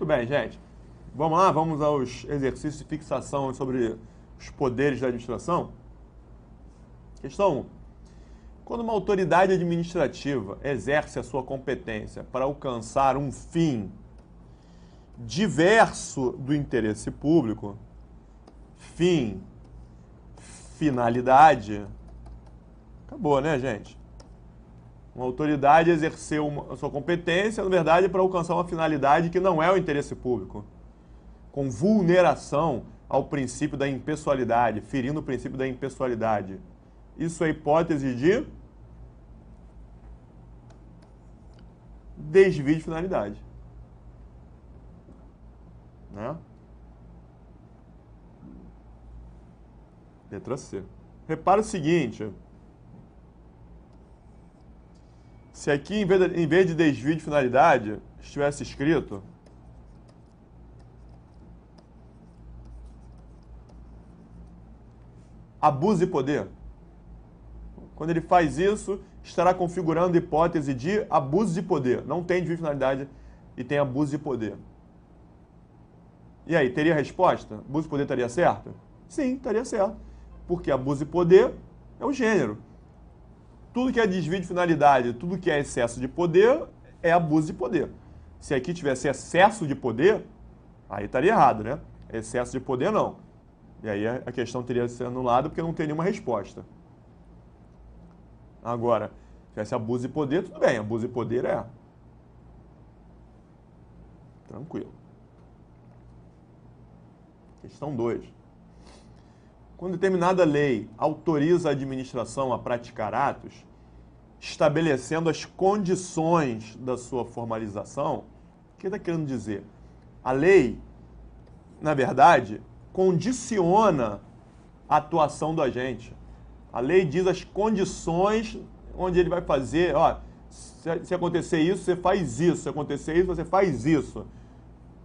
Muito bem, gente. Vamos lá, vamos aos exercícios de fixação sobre os poderes da administração. Questão 1. Quando uma autoridade administrativa exerce a sua competência para alcançar um fim diverso do interesse público, fim, finalidade, acabou, né, gente? Uma autoridade exerceu a sua competência, na verdade, para alcançar uma finalidade que não é o interesse público, com vulneração ao princípio da impessoalidade, ferindo o princípio da impessoalidade. Isso é hipótese de desvio de finalidade. Né? Letra C. Repara o seguinte. Se aqui, em vez de desvio de finalidade, estivesse escrito abuso de poder. Quando ele faz isso, estará configurando a hipótese de abuso de poder. Não tem desvio de finalidade e tem abuso de poder. E aí, teria resposta? Abuso de poder estaria certo? Sim, estaria certo. Porque abuso de poder é o gênero. Tudo que é desvio de finalidade, tudo que é excesso de poder, é abuso de poder. Se aqui tivesse excesso de poder, aí estaria errado, né? Excesso de poder, não. E aí a questão teria sido anulada porque não tem nenhuma resposta. Agora, se tivesse abuso de poder, tudo bem. Abuso de poder é tranquilo. Questão 2. Quando determinada lei autoriza a administração a praticar atos, estabelecendo as condições da sua formalização, o que está querendo dizer? A lei, na verdade, condiciona a atuação do agente. A lei diz as condições onde ele vai fazer, ó, se acontecer isso, você faz isso, se acontecer isso, você faz isso.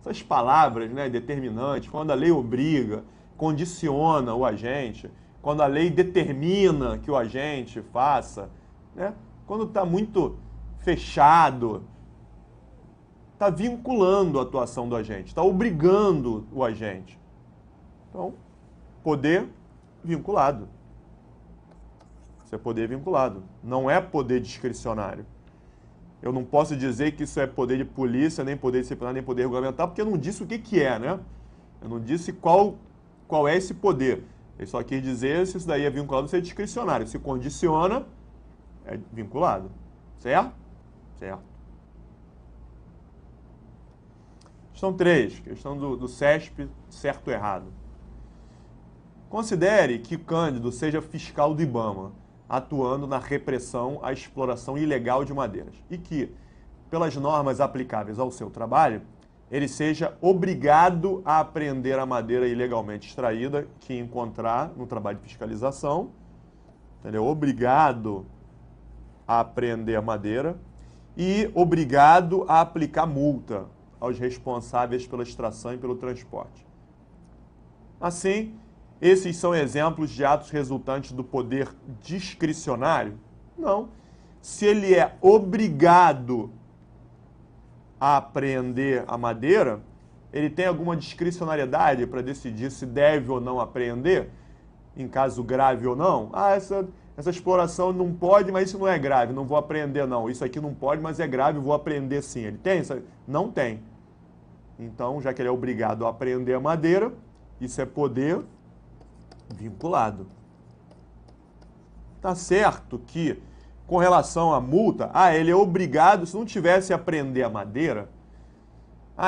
Essas palavras, né, determinantes, quando a lei obriga, condiciona o agente, quando a lei determina que o agente faça, né? Quando está muito fechado, está vinculando a atuação do agente, está obrigando o agente. Então, poder vinculado. Isso é poder vinculado, não é poder discricionário. Eu não posso dizer que isso é poder de polícia, nem poder disciplinar, nem poder regulamentar, porque eu não disse o que é, né? Eu não disse qual é esse poder. Ele só quis dizer se isso daí é vinculado, se é discricionário. Se condiciona, é vinculado. Certo? Certo. Questão 3, questão do CESP, certo ou errado. Considere que Cândido seja fiscal do IBAMA, atuando na repressão à exploração ilegal de madeiras, e que, pelas normas aplicáveis ao seu trabalho, ele seja obrigado a apreender a madeira ilegalmente extraída que encontrar no trabalho de fiscalização, entendeu? Obrigado a apreender a madeira e obrigado a aplicar multa aos responsáveis pela extração e pelo transporte. Assim, esses são exemplos de atos resultantes do poder discricionário? Não. Se ele é obrigado a apreender a madeira, ele tem alguma discricionariedade para decidir se deve ou não apreender, em caso grave ou não? Ah, essa exploração não pode, mas isso não é grave, não vou apreender não. Isso aqui não pode, mas é grave, vou apreender sim. Ele tem? Não tem. Então, já que ele é obrigado a apreender a madeira, isso é poder vinculado. Tá certo que, com relação à multa, ele é obrigado, se não tivesse a apreender a madeira,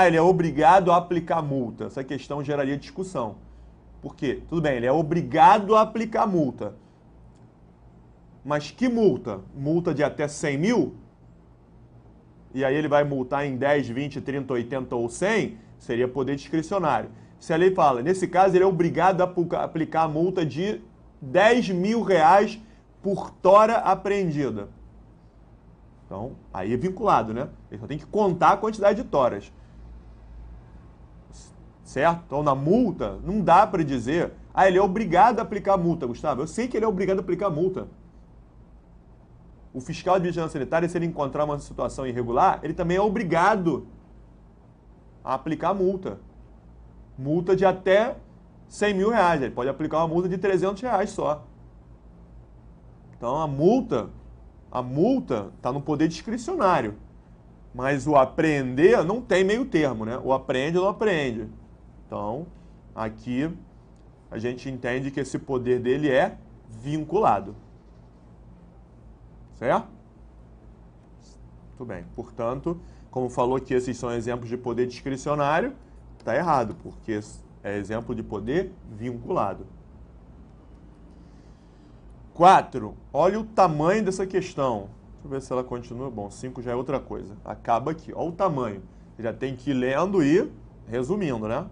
ele é obrigado a aplicar multa. Essa questão geraria discussão. Por quê? Tudo bem, ele é obrigado a aplicar multa. Mas que multa? Multa de até 100 mil? E aí ele vai multar em 10, 20, 30, 80 ou 100? Seria poder discricionário. Se a lei fala, nesse caso ele é obrigado a aplicar a multa de 10 mil reais por tora apreendida. Então, aí é vinculado, né? Ele só tem que contar a quantidade de toras. Certo? Então, na multa, não dá para dizer, ele é obrigado a aplicar a multa, Gustavo. Eu sei que ele é obrigado a aplicar a multa. O fiscal de vigilância sanitária, se ele encontrar uma situação irregular, ele também é obrigado a aplicar multa. Multa de até 100 mil reais. Ele pode aplicar uma multa de 300 reais só. Então a multa está no poder discricionário. Mas o apreender não tem meio termo, né? O apreende ou não apreende. Então, aqui a gente entende que esse poder dele é vinculado. Certo? Muito bem. Portanto, como falou que esses são exemplos de poder discricionário, está errado, porque é exemplo de poder vinculado. 4. Olha o tamanho dessa questão. Deixa eu ver se ela continua. Bom, 5 já é outra coisa. Acaba aqui. Olha o tamanho. Você já tem que ir lendo e resumindo, né?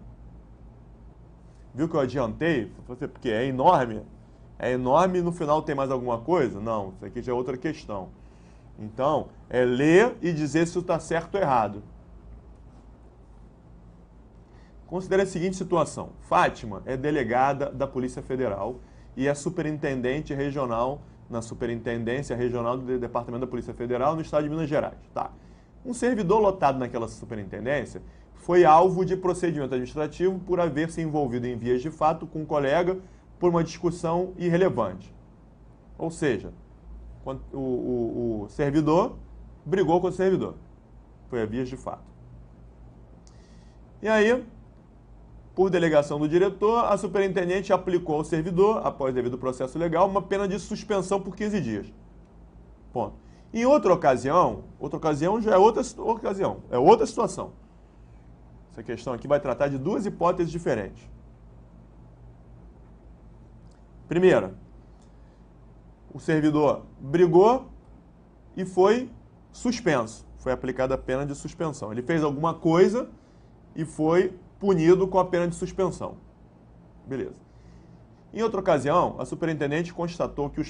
Viu que eu adiantei? Porque é enorme. É enorme e no final tem mais alguma coisa? Não, isso aqui já é outra questão. Então, é ler e dizer se está certo ou errado. Considere a seguinte situação. Fátima é delegada da Polícia Federal e é superintendente regional na Superintendência Regional do Departamento da Polícia Federal no estado de Minas Gerais. Tá. Um servidor lotado naquela superintendência foi alvo de procedimento administrativo por haver se envolvido em vias de fato com um colega por uma discussão irrelevante. Ou seja, o servidor brigou com o servidor. Foi a vias de fato. E aí, por delegação do diretor, a superintendente aplicou ao servidor, após devido processo legal, uma pena de suspensão por 15 dias. Ponto. Em outra ocasião já é outra ocasião, é outra situação. Essa questão aqui vai tratar de duas hipóteses diferentes. Primeira, o servidor brigou e foi suspenso. Foi aplicada a pena de suspensão. Ele fez alguma coisa e foi punido com a pena de suspensão. Beleza. Em outra ocasião, a superintendente constatou que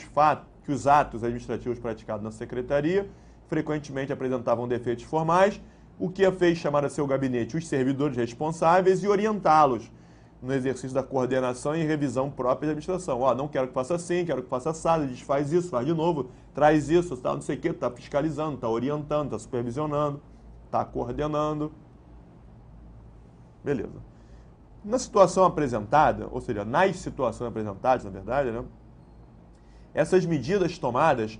os atos administrativos praticados na secretaria frequentemente apresentavam defeitos formais, o que a fez chamar a seu gabinete os servidores responsáveis e orientá-los no exercício da coordenação e revisão própria da administração. Ó, não quero que faça assim, quero que faça assado, desfaz isso, faz de novo, traz isso, tá, não sei o quê, está fiscalizando, está orientando, está supervisionando, está coordenando. Beleza. Na situação apresentada, ou seja, nas situações apresentadas, na verdade, né, essas medidas tomadas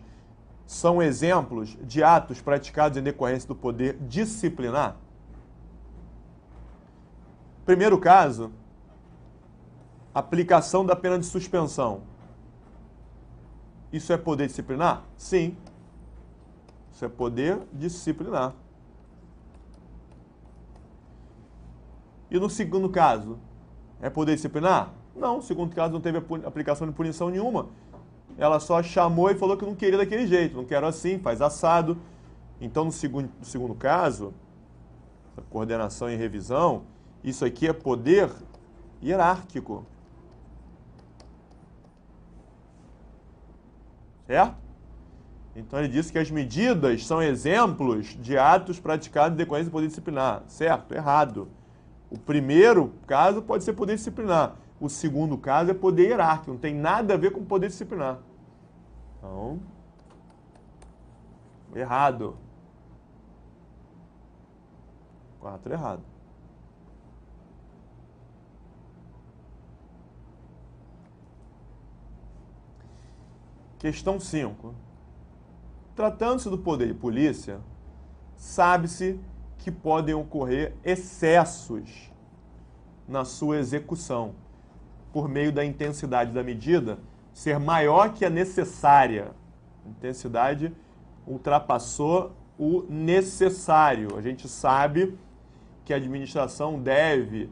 são exemplos de atos praticados em decorrência do poder disciplinar. Primeiro caso, aplicação da pena de suspensão. Isso é poder disciplinar? Sim. Isso é poder disciplinar. E no segundo caso, é poder disciplinar? Não, no segundo caso não teve aplicação de punição nenhuma. Ela só chamou e falou que não queria daquele jeito, não quero assim, faz assado. Então, no segundo caso, a coordenação e revisão, isso aqui é poder hierárquico. Certo? Então, ele disse que as medidas são exemplos de atos praticados em decorrência do poder disciplinar. Certo? Errado. O primeiro caso pode ser poder disciplinar. O segundo caso é poder hierárquico. Não tem nada a ver com poder disciplinar. Então, errado. 4 errado. Questão 5. Tratando-se do poder de polícia, sabe-se que podem ocorrer excessos na sua execução, por meio da intensidade da medida ser maior que a necessária. A intensidade ultrapassou o necessário. A gente sabe que a administração deve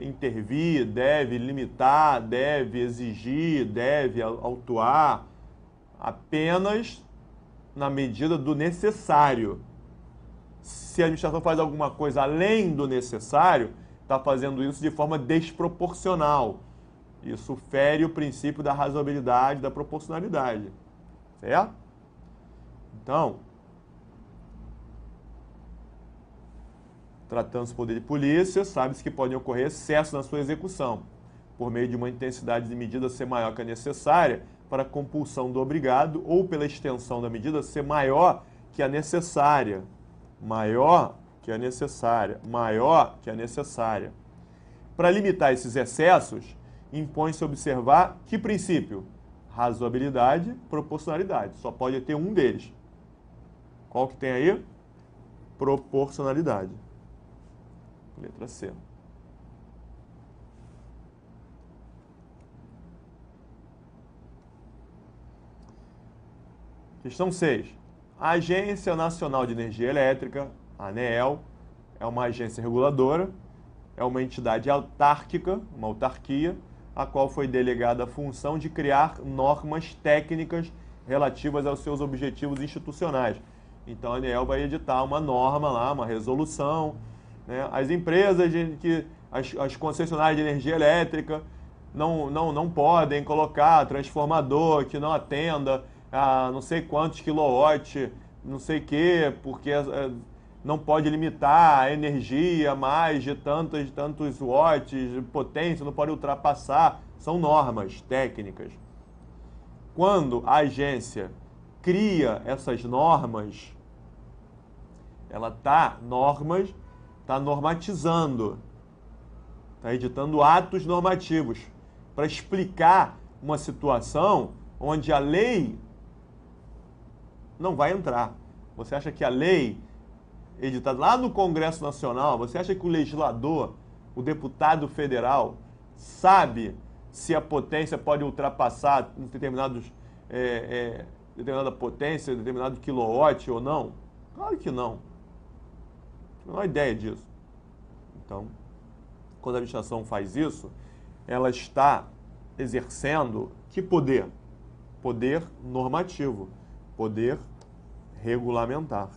intervir, deve limitar, deve exigir, deve autuar apenas na medida do necessário. Se a administração faz alguma coisa além do necessário, está fazendo isso de forma desproporcional. Isso fere o princípio da razoabilidade, da proporcionalidade. Certo? Então, tratando-se do poder de polícia, sabe-se que podem ocorrer excessos na sua execução, por meio de uma intensidade de medida ser maior que a necessária para a compulsão do obrigado ou pela extensão da medida ser maior que a necessária. Maior que a necessária, maior que a necessária. Para limitar esses excessos, impõe-se observar que princípio? Razoabilidade, proporcionalidade. Só pode ter um deles. Qual que tem aí? Proporcionalidade. Letra C. Questão 6. A Agência Nacional de Energia Elétrica, a ANEEL, é uma agência reguladora, é uma entidade autárquica, uma autarquia, a qual foi delegada a função de criar normas técnicas relativas aos seus objetivos institucionais. Então a ANEEL vai editar uma norma lá, uma resolução, né? As empresas, as concessionárias de energia elétrica não podem colocar transformador que não atenda a não sei quantos quilowatts, não sei o quê, porque não pode limitar a energia mais de tantos watts de potência, não pode ultrapassar. São normas técnicas. Quando a agência cria essas normas, ela está normatizando, está editando atos normativos para explicar uma situação onde a lei não vai entrar. Você acha que a lei editada lá no Congresso Nacional, você acha que o legislador, o deputado federal, sabe se a potência pode ultrapassar determinada potência, determinado quilowatt ou não? Claro que não. Não há ideia disso. Então, quando a administração faz isso, ela está exercendo que poder? Poder normativo, poder regulamentar.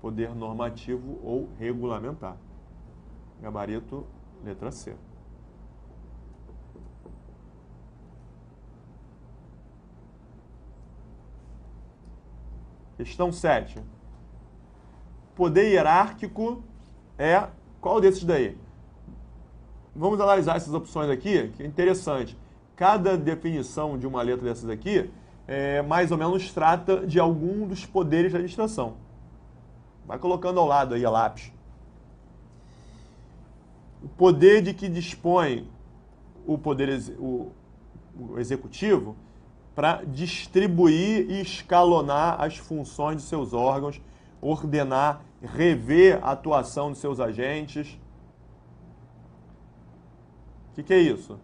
Poder normativo ou regulamentar. Gabarito, letra C. Questão 7. Poder hierárquico é qual desses daí? Vamos analisar essas opções aqui, que é interessante. Cada definição de uma letra dessas aqui mais ou menos trata de algum dos poderes da administração. Vai colocando ao lado aí a lápis. O poder de que dispõe o executivo para distribuir e escalonar as funções de seus órgãos, ordenar, rever a atuação de seus agentes. O que é isso?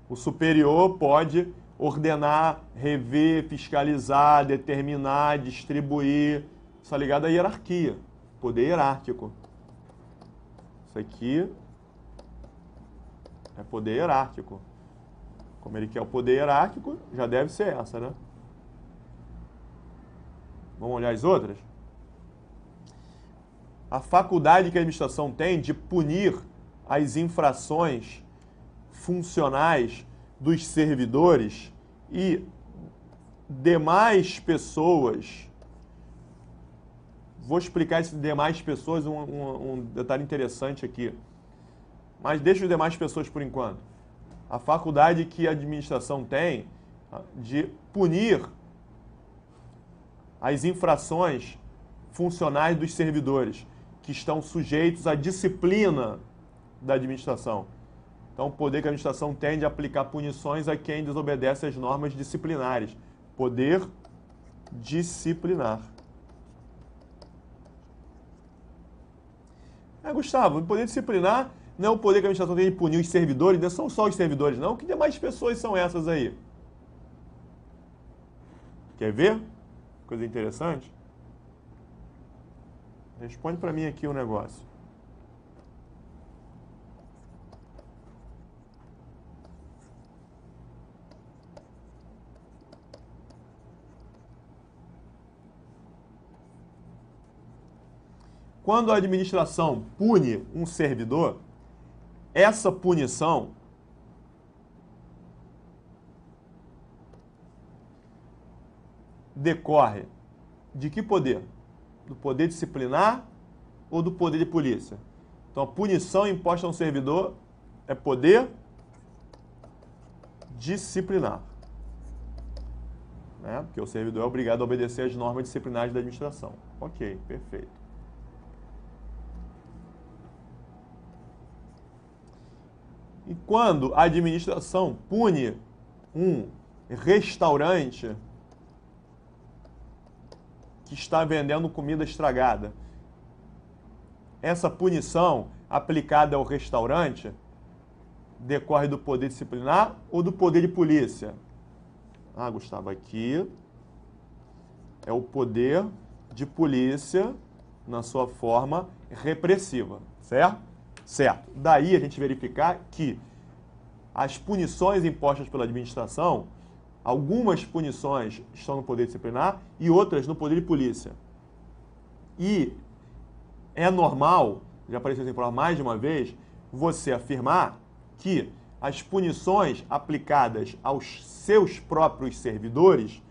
O superior pode ordenar, rever, fiscalizar, determinar, distribuir. Isso é ligado à hierarquia, poder hierárquico. Isso aqui é poder hierárquico. Como ele quer o poder hierárquico, já deve ser essa, né? Vamos olhar as outras? A faculdade que a administração tem de punir as infrações funcionais dos servidores e demais pessoas. Vou explicar esses demais pessoas, um detalhe interessante aqui. Mas deixa os demais pessoas por enquanto. A faculdade que a administração tem de punir as infrações funcionais dos servidores, que estão sujeitos à disciplina da administração. Então, o poder que a administração tem de aplicar punições a quem desobedece às normas disciplinares. Poder disciplinar. Gustavo, o poder disciplinar não é o poder que a administração tem de punir os servidores, não são só os servidores, não. Que demais pessoas são essas aí? Quer ver? Coisa interessante. Responde para mim aqui um negócio. Quando a administração pune um servidor, essa punição decorre de que poder? Do poder disciplinar ou do poder de polícia? Então, a punição imposta a um servidor é poder disciplinar. né? Porque o servidor é obrigado a obedecer às normas disciplinares da administração. Ok, perfeito. E quando a administração pune um restaurante que está vendendo comida estragada, essa punição aplicada ao restaurante decorre do poder disciplinar ou do poder de polícia? Ah, Gustavo, aqui é o poder de polícia na sua forma repressiva, certo? Certo. Daí a gente verificar que as punições impostas pela administração, algumas punições estão no poder disciplinar e outras no poder de polícia. E é normal, já apareceu essa informação mais de uma vez, você afirmar que as punições aplicadas aos seus próprios servidores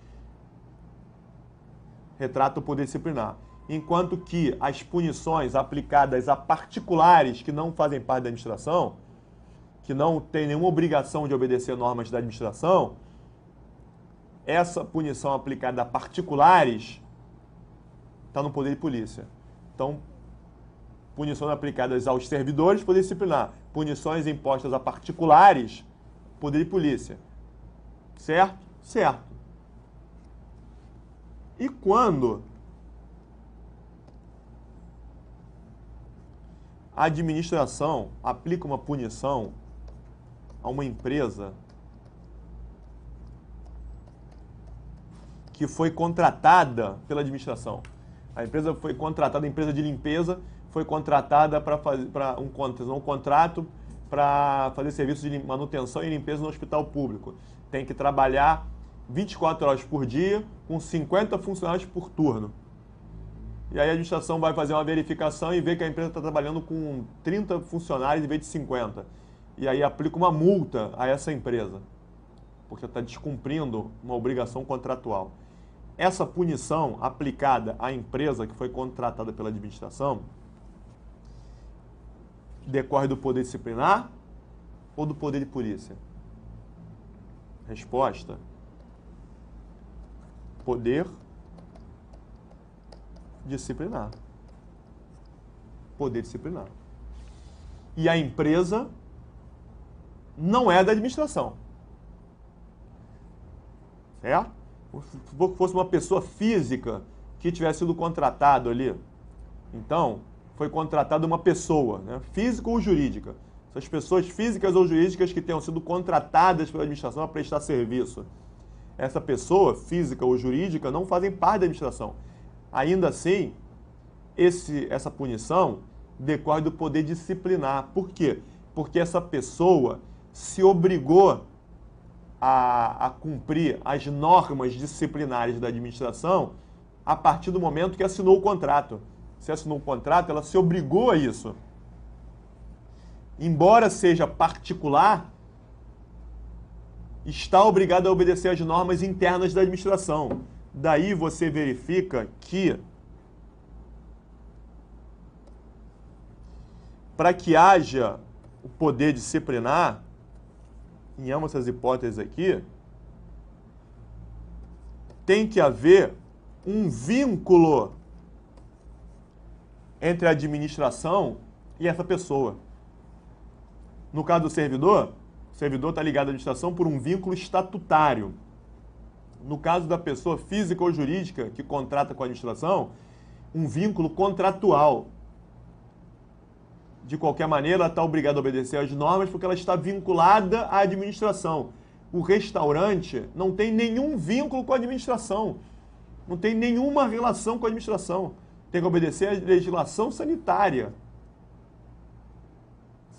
retratam o poder disciplinar, enquanto que as punições aplicadas a particulares que não fazem parte da administração, que não têm nenhuma obrigação de obedecer normas da administração, essa punição aplicada a particulares está no poder de polícia. Então, punições aplicadas aos servidores, poder disciplinar. Punições impostas a particulares, poder de polícia. Certo? Certo. E quando a administração aplica uma punição a uma empresa que foi contratada pela administração? A empresa foi contratada, a empresa de limpeza foi contratada para fazer um contrato para fazer serviços de manutenção e limpeza no hospital público. Tem que trabalhar 24 horas por dia, com 50 funcionários por turno. E aí a administração vai fazer uma verificação e vê que a empresa está trabalhando com 30 funcionários em vez de 50. E aí aplica uma multa a essa empresa, porque está descumprindo uma obrigação contratual. Essa punição aplicada à empresa que foi contratada pela administração decorre do poder disciplinar ou do poder de polícia? Resposta: poder disciplinar. Poder disciplinar. E a empresa não é da administração. Certo? Se fosse uma pessoa física que tivesse sido contratado ali, então foi contratada uma pessoa, né, física ou jurídica. Essas pessoas físicas ou jurídicas que tenham sido contratadas pela administração para prestar serviço, essa pessoa física ou jurídica não fazem parte da administração. Ainda assim, essa punição decorre do poder disciplinar. Por quê? Porque essa pessoa se obrigou a cumprir as normas disciplinares da administração a partir do momento que assinou o contrato. Se assinou o contrato, ela se obrigou a isso. Embora seja particular, está obrigada a obedecer às normas internas da administração. Daí você verifica que, para que haja o poder disciplinar, em ambas essas hipóteses aqui, tem que haver um vínculo entre a administração e essa pessoa. No caso do servidor, o servidor está ligado à administração por um vínculo estatutário. No caso da pessoa física ou jurídica que contrata com a administração, um vínculo contratual. De qualquer maneira, ela está obrigada a obedecer às normas porque ela está vinculada à administração. O restaurante não tem nenhum vínculo com a administração. Não tem nenhuma relação com a administração. Tem que obedecer à legislação sanitária.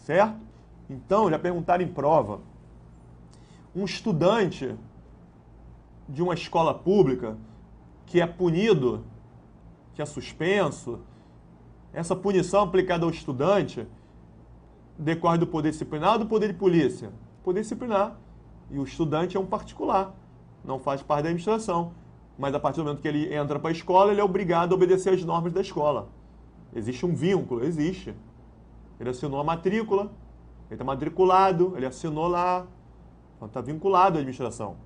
Certo? Então, já perguntaram em prova. Um estudante de uma escola pública que é punido, que é suspenso, essa punição aplicada ao estudante decorre do poder disciplinar ou do poder de polícia? Poder disciplinar. E o estudante é um particular, não faz parte da administração. Mas a partir do momento que ele entra para a escola, ele é obrigado a obedecer às normas da escola. Existe um vínculo? Existe. Ele assinou a matrícula, ele está matriculado, ele assinou lá, então está vinculado à administração.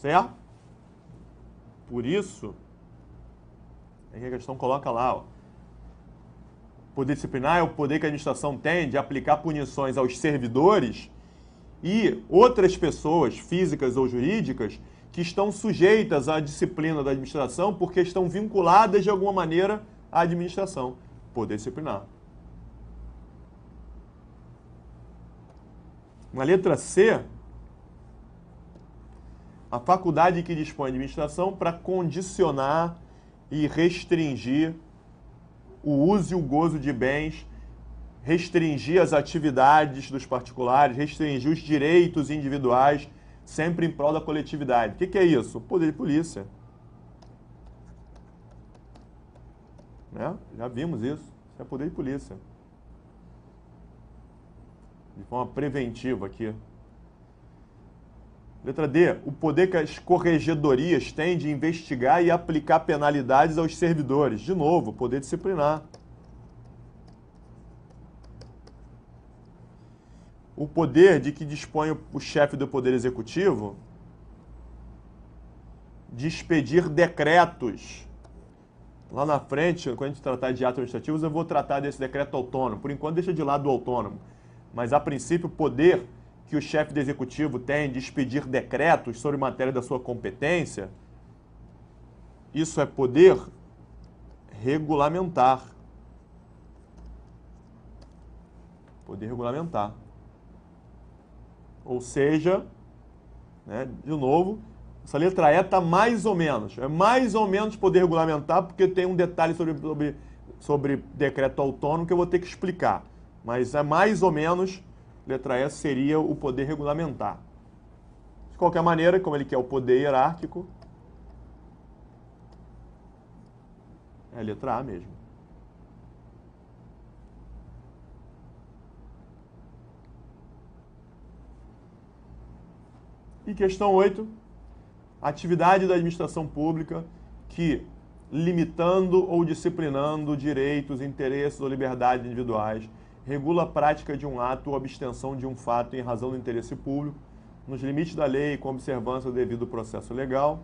Certo? Por isso, é que a questão coloca lá, ó. Poder disciplinar é o poder que a administração tem de aplicar punições aos servidores e outras pessoas, físicas ou jurídicas, que estão sujeitas à disciplina da administração porque estão vinculadas de alguma maneira à administração. Poder disciplinar. Na letra C, a faculdade que dispõe de administração para condicionar e restringir o uso e o gozo de bens, restringir as atividades dos particulares, restringir os direitos individuais, sempre em prol da coletividade. O que é isso? O poder de polícia. Né? Já vimos isso. Isso é poder de polícia. De forma preventiva aqui. Letra D. O poder que as corregedorias têm de investigar e aplicar penalidades aos servidores. De novo, poder disciplinar. O poder de que dispõe o chefe do Poder Executivo de expedir decretos. Lá na frente, quando a gente tratar de atos administrativos, eu vou tratar desse decreto autônomo. Por enquanto, deixa de lado o autônomo. Mas, a princípio, o poder que o chefe do Executivo tem de expedir decretos sobre matéria da sua competência, isso é poder regulamentar. Poder regulamentar. Ou seja, né, de novo, essa letra E está mais ou menos. É mais ou menos poder regulamentar, porque tem um detalhe sobre decreto autônomo que eu vou ter que explicar. Mas é mais ou menos, letra E seria o poder regulamentar. De qualquer maneira, como ele quer o poder hierárquico, é a letra A mesmo. E questão 8, atividade da administração pública que, limitando ou disciplinando direitos, interesses ou liberdades individuais, regula a prática de um ato ou abstenção de um fato em razão do interesse público, nos limites da lei e com observância do devido processo legal.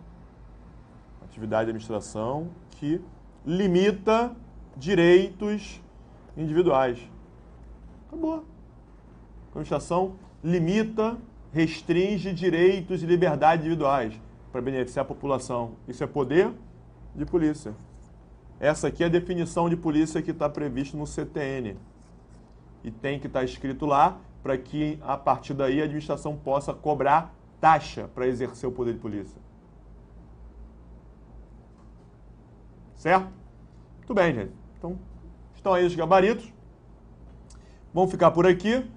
Atividade da administração que limita direitos individuais. Acabou. A administração limita, restringe direitos e liberdades individuais para beneficiar a população. Isso é poder de polícia. Essa aqui é a definição de polícia que está prevista no CTN. E tem que estar escrito lá para que, a partir daí, a administração possa cobrar taxa para exercer o poder de polícia. Certo? Muito bem, gente. Então, estão aí os gabaritos. Vamos ficar por aqui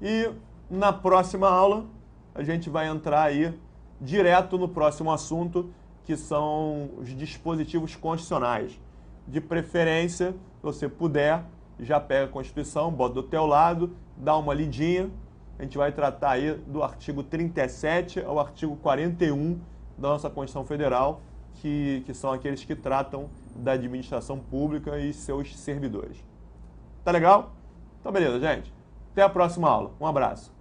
e na próxima aula a gente vai entrar aí direto no próximo assunto, que são os dispositivos constitucionais. De preferência, se você puder, já pega a Constituição, bota do teu lado, dá uma lidinha. A gente vai tratar aí do artigo 37 ao artigo 41 da nossa Constituição Federal, que são aqueles que tratam da administração pública e seus servidores. Tá legal? Então, beleza, gente. Até a próxima aula. Um abraço.